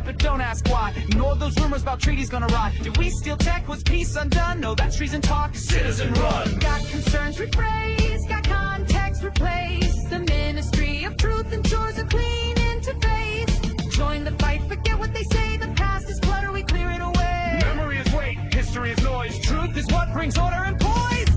side, but don't ask why. Ignore those rumors about treaties gonna ride. Did we steal tech? Was peace undone? No, that's treason talk. Citizen run! Got concerns rephrased, got context replaced. The Ministry of Truth ensures a clean interface. Join the fight, forget what they say. The past is clutter, we clear it away. Memory is weight, history is noise. Truth is what brings order and poise.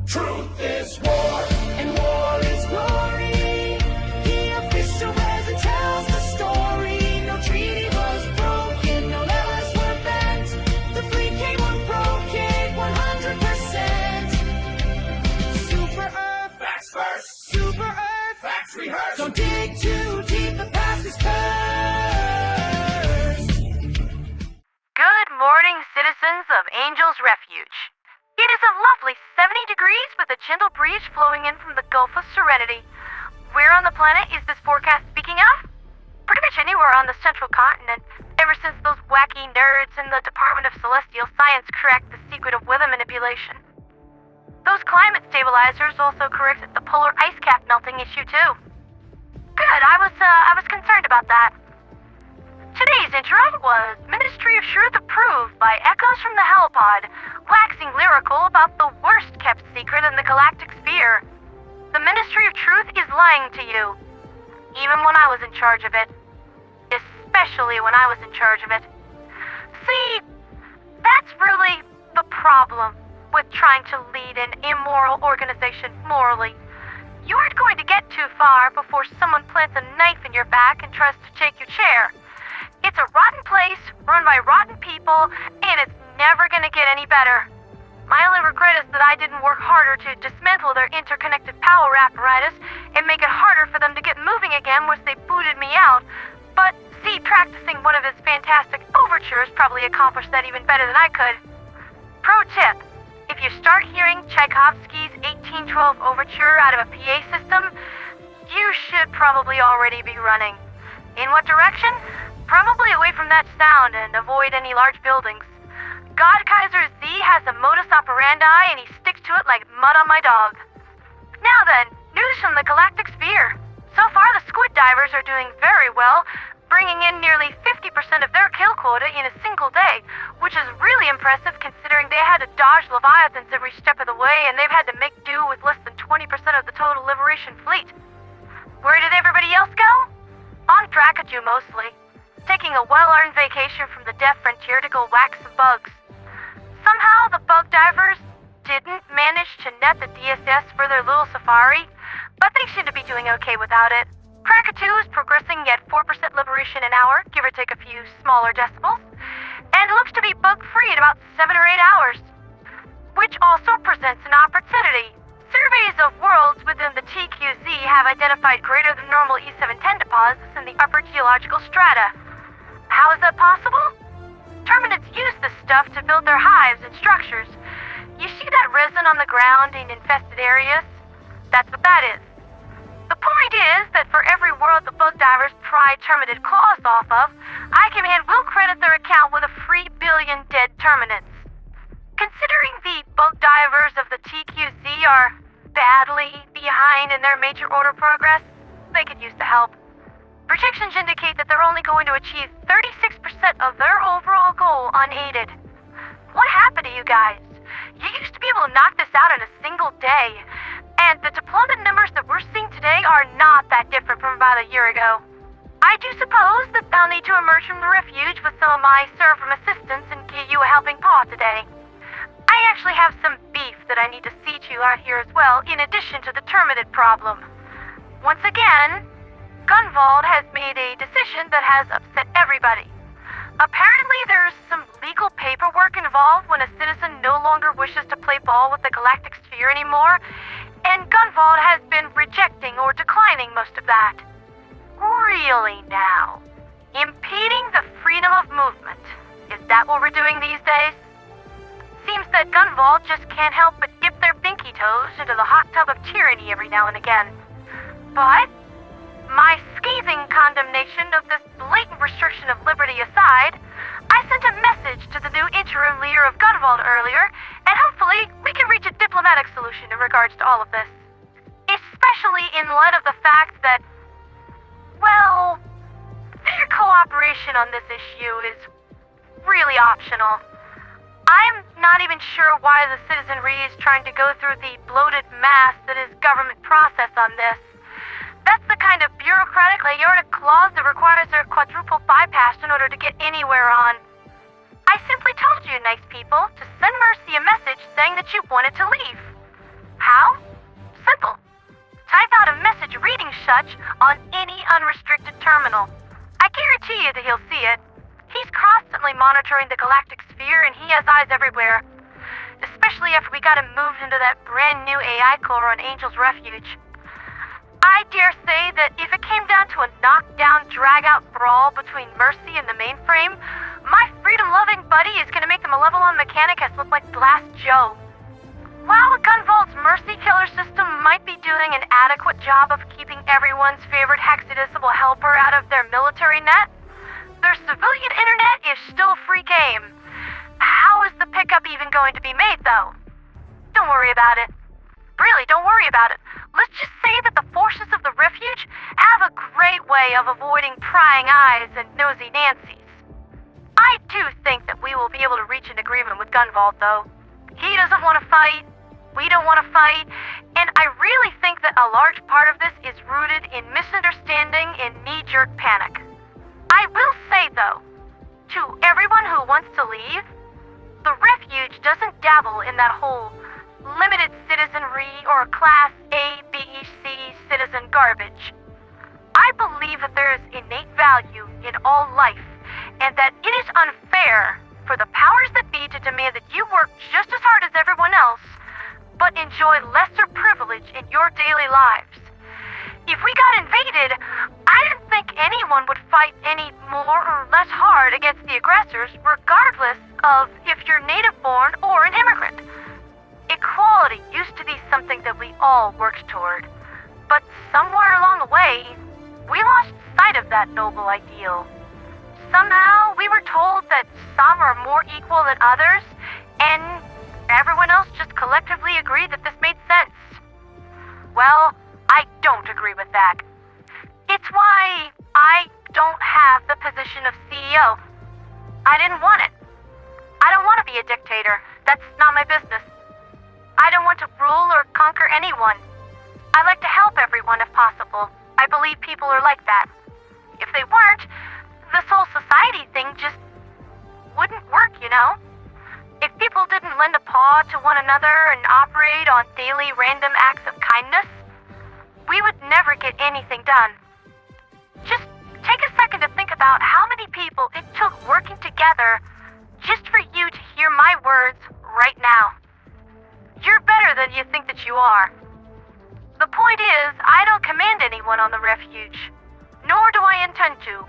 Truth is war, And war is glory. The official resin tells the story. No treaty was broken, no levers were bent. The fleet came unbroken, 100%. Super Earth, facts first, Super Earth, facts rehearsed. don't dig too deep, the past is cursed. Good morning, citizens of Angel's Refuge. It is a lovely 70 degrees with a gentle breeze flowing in from the Gulf of Serenity. Where on the planet is this forecast speaking of? Pretty much anywhere on the central continent, ever since those wacky nerds in the Department of Celestial Science cracked the secret of weather manipulation. Those climate stabilizers also corrected the polar ice cap melting issue too. Good, I was concerned about that. Today's intro was Ministry of Truth approved by Echoes from the Hellpod, waxing lyrical about the worst-kept secret in the galactic sphere. The Ministry of Truth is lying to you, even when I was in charge of it. Especially when I was in charge of it. See, that's really the problem with trying to lead an immoral organization morally. You aren't going to get too far before someone plants a knife in your back and tries to take your chair. It's a rotten place, run by rotten people, and it's never gonna get any better. My only regret is that I didn't work harder to dismantle their interconnected power apparatus and make it harder for them to get moving again once they booted me out. But see, practicing one of his fantastic overtures probably accomplished that even better than I could. Pro tip, if you start hearing Tchaikovsky's 1812 overture out of a PA system, you should probably already be running. In what direction? Probably away from that sound and avoid any large buildings. God Kaiser Z has a modus operandi and he sticks to it like mud on my dog. Now then, news from the galactic sphere. So far the squid divers are doing very well, bringing in nearly 50% of their kill quota in a single day, which is really impressive considering they had to dodge Leviathans every step of the way and they've had to make do with less than 20% of the total Liberation fleet. Where did everybody else go? On Krakatwo mostly. Taking a well-earned vacation from the death frontier to go whack some bugs. Somehow, the bug divers didn't manage to net the DSS for their little safari, but they seem to be doing okay without it. Krakatwo is progressing at 4% liberation an hour, give or take a few smaller decibels, and looks to be bug-free in about 7 or 8 hours. Which also presents an opportunity. Surveys of worlds within the TQZ have identified greater than normal E710 deposits in the upper geological strata. How is that possible? Terminids use this stuff to build their hives and structures. You see that resin on the ground in infested areas? That's what that is. The point is that for every world the bug divers pry terminid claws off of, ICommand will credit their account with a free billion dead terminids. Considering the bug divers of the TQZ are badly behind in their major order progress, they could use the help. Projections indicate that they're only going to achieve 36% of their overall goal unaided. What happened to you guys? You used to be able to knock this out in a single day, and the deployment numbers that we're seeing today are not that different from about a year ago. I do suppose that I'll need to emerge from the refuge with some of my Seraphim assistants and give you a helping paw today. I actually have some beef that I need to see to out here as well, in addition to the terminid problem. Once again, Gunvald has made a decision that has upset everybody. Apparently there's some legal paperwork involved when a citizen no longer wishes to play ball with the galactic sphere anymore, and Gunvald has been rejecting or declining most of that. Really now? Impeding the freedom of movement. Is that what we're doing these days? Seems that Gunvald just can't help but dip their pinky toes into the hot tub of tyranny every now and again. But my scathing condemnation of this blatant restriction of liberty aside, I sent a message to the new interim leader of Gunvald earlier, and hopefully we can reach a diplomatic solution in regards to all of this. Especially in light of the fact that, well, their cooperation cooperation on this issue is really optional. I'm not even sure why the citizenry is trying to go through the bloated mass that is government process on this. That's the kind of bureaucratic aortic clause that requires a quadruple bypass in order to get anywhere on. I simply told you, nice people, to send Mercy a message saying that you wanted to leave. How? Simple. Type out a message reading such on any unrestricted terminal. I guarantee you that he'll see it. He's constantly monitoring the galactic sphere and he has eyes everywhere. Especially after we got him moved into that brand new AI core on Angel's Refuge. I dare say that if it came down to a knockdown, drag-out brawl between Mercy and the mainframe, my freedom-loving buddy is gonna make the Malevolon Mechanicus look like Glass Joe. While Gunvald's Mercy Killer system might be doing an adequate job of keeping everyone's favorite hexadecimal helper out of their military net, their civilian internet is still free game. How is the pickup even going to be made, though? Don't worry about it. Really, don't worry about it. Let's just say that the forces of the refuge have a great way of avoiding prying eyes and nosy Nancys. I do think that we will be able to reach an agreement with Gunvald, though. He doesn't want to fight, we don't want to fight, and I really think that a large part of this is rooted in misunderstanding and knee-jerk panic. I will say, though, to everyone who wants to leave, the refuge doesn't dabble in that whole limited citizenry or Class A, B, C citizen garbage. I believe that there is innate value in all life, and that it is unfair for the powers that be to demand that you work just as hard as everyone else, but enjoy lesser privilege in your daily lives. If we got invaded, I didn't think anyone would fight any more or less hard against the aggressors, regardless of if you're native-born or an immigrant. Equality used to be something that we all worked toward, but somewhere along the way, we lost sight of that noble ideal. Somehow, we were told that some are more equal than others, and everyone else just collectively agreed that this made sense. Well, I don't agree with that. It's why I don't have the position of CEO. I didn't want it. I don't want to be a dictator. That's not my business. I don't want to rule or conquer anyone. I like to help everyone if possible. I believe people are like that. If they weren't, this whole society thing just wouldn't work, you know? If people didn't lend a paw to one another and operate on daily random acts of kindness, we would never get anything done. Just take a second to think about how many people it took working together just for you to hear my words right now. You're better than you think that you are. The point is, I don't command anyone on the refuge, nor do I intend to.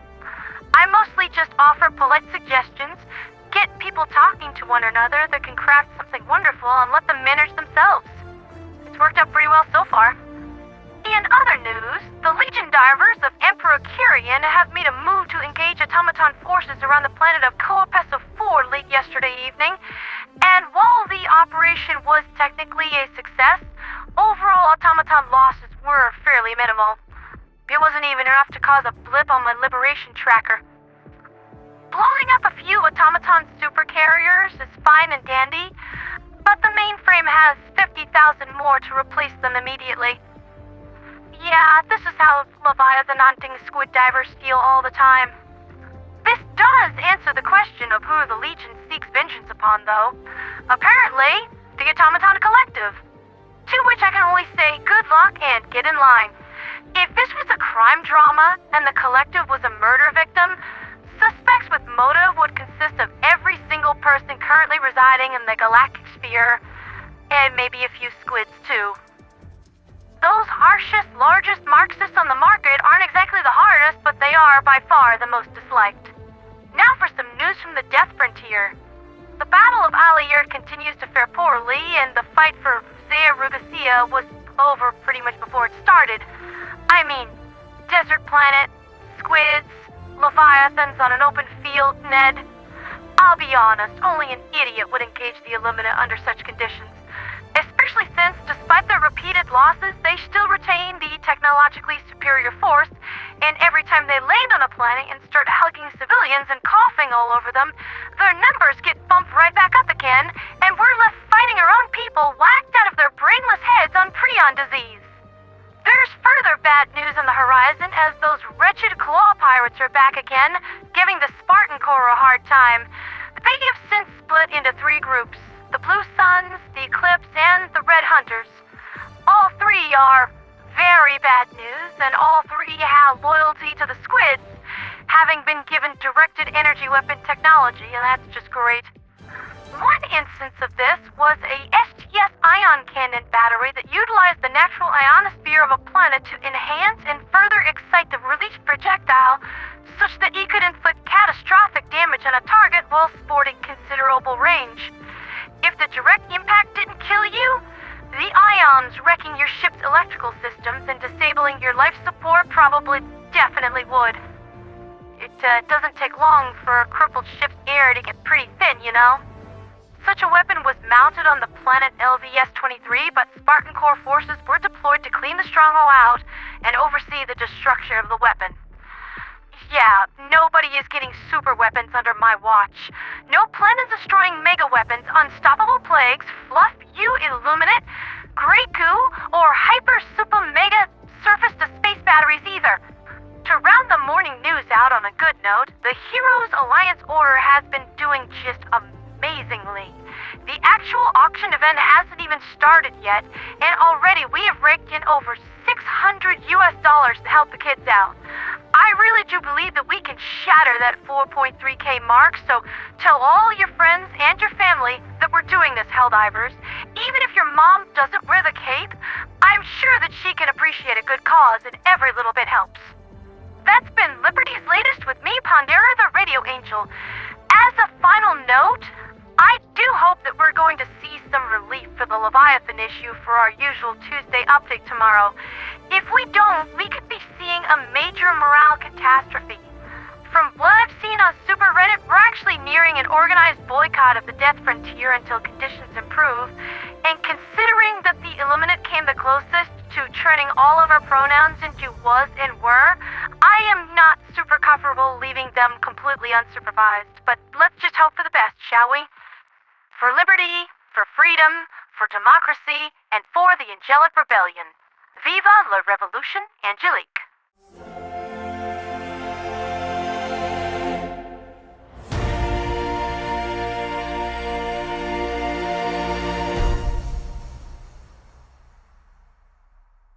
I mostly just offer polite suggestions, get people talking to one another that can craft something wonderful and let them manage themselves. It's worked out pretty well so far. In other news, the Legion divers of Emperor Kyrian have made a move to engage automaton forces around the planet of Choepessa 4 late yesterday evening, and while the operation was technically a success, overall automaton losses were fairly minimal. It wasn't even enough to cause a blip on my liberation tracker. Blowing up a few automaton supercarriers is fine and dandy, but the mainframe has 50,000 more to replace them immediately. Yeah, this is how Leviathan-hunting squid divers feel all the time. This does answer the question of who the Legion seeks vengeance upon, though. Apparently, the Automaton Collective. To which I can only say good luck and get in line. If this was a crime drama and the Collective was a murder victim, suspects with motive would consist of every single person currently residing in the galactic sphere, and maybe a few squids too. Those harshest, largest Marxists on the market aren't exactly the hardest, but they are by far the most disliked. Now for some news from the Death Frontier. The Battle of Alairt continues to fare poorly, and the fight for Rugosia was over pretty much before it started. I mean, desert planet, squids, leviathans on an open field, Ned. I'll be honest, only an idiot would engage the Illumina under such conditions. Especially since, despite their repeated losses, they still retain the technologically superior force And every time they land on a planet and start hugging civilians and coughing all over them, their numbers get bumped right back up again, and we're left fighting our own people whacked out of their brainless heads on prion disease. There's further bad news on the horizon as those wretched claw pirates are back again, giving the Spartan Corps a hard time. They have since split into 3 groups: the Blue Suns, the Eclipse, and the Red Hunters. All 3 are very bad news, and all 3 have loyalty to the Squids, having been given directed energy weapon technology, and that's just great. One instance of this was a STS ion cannon battery that utilized the natural ionosphere of a planet to enhance and further excite the released projectile such that he could inflict catastrophic damage on a target while sporting considerable range. If the direct impact didn't kill you, the ions wrecking your ship's electrical systems and disabling your life support probably definitely would. It doesn't take long for a crippled ship's air to get pretty thin, you know? Such a weapon was mounted on the planet LVS-23, but Spartan Corps forces were deployed to clean the stronghold out and oversee the destruction of the weapon. Yeah, nobody is getting super weapons under my watch. No planet-destroying mega weapons, unstoppable plagues, fluff you illuminate, Grey Goo, or hyper-super-mega surface-to-space batteries either. To round the morning news out on a good note, the Heroes Alliance Order has been doing just amazingly. The actual auction event hasn't even started yet, and already we have raked in over $600 to help the kids out. I really do believe that we can shatter that 4.3K mark, so tell all your friends and your family that we're doing this, Helldivers. Even if your mom doesn't wear the cape, I'm sure that she can appreciate a good cause, and every little bit helps. That's been Liberty's Latest with me, Pandera the Radio Angel. As a final note, I do hope that we're going to see some relief for the Leviathan issue for our usual Tuesday update tomorrow. If we don't, we could be seeing a major morale catastrophe. From what I've seen on Super Reddit, we're actually nearing an organized boycott of the Death Frontier until conditions improve. And considering that the Illuminate came the closest to turning all of our pronouns into was and were, I am not super comfortable leaving them completely unsupervised. But let's just hope for the best, shall we? For liberty, for freedom, for democracy, and for the Angelic Rebellion. Viva la Revolution Angelique!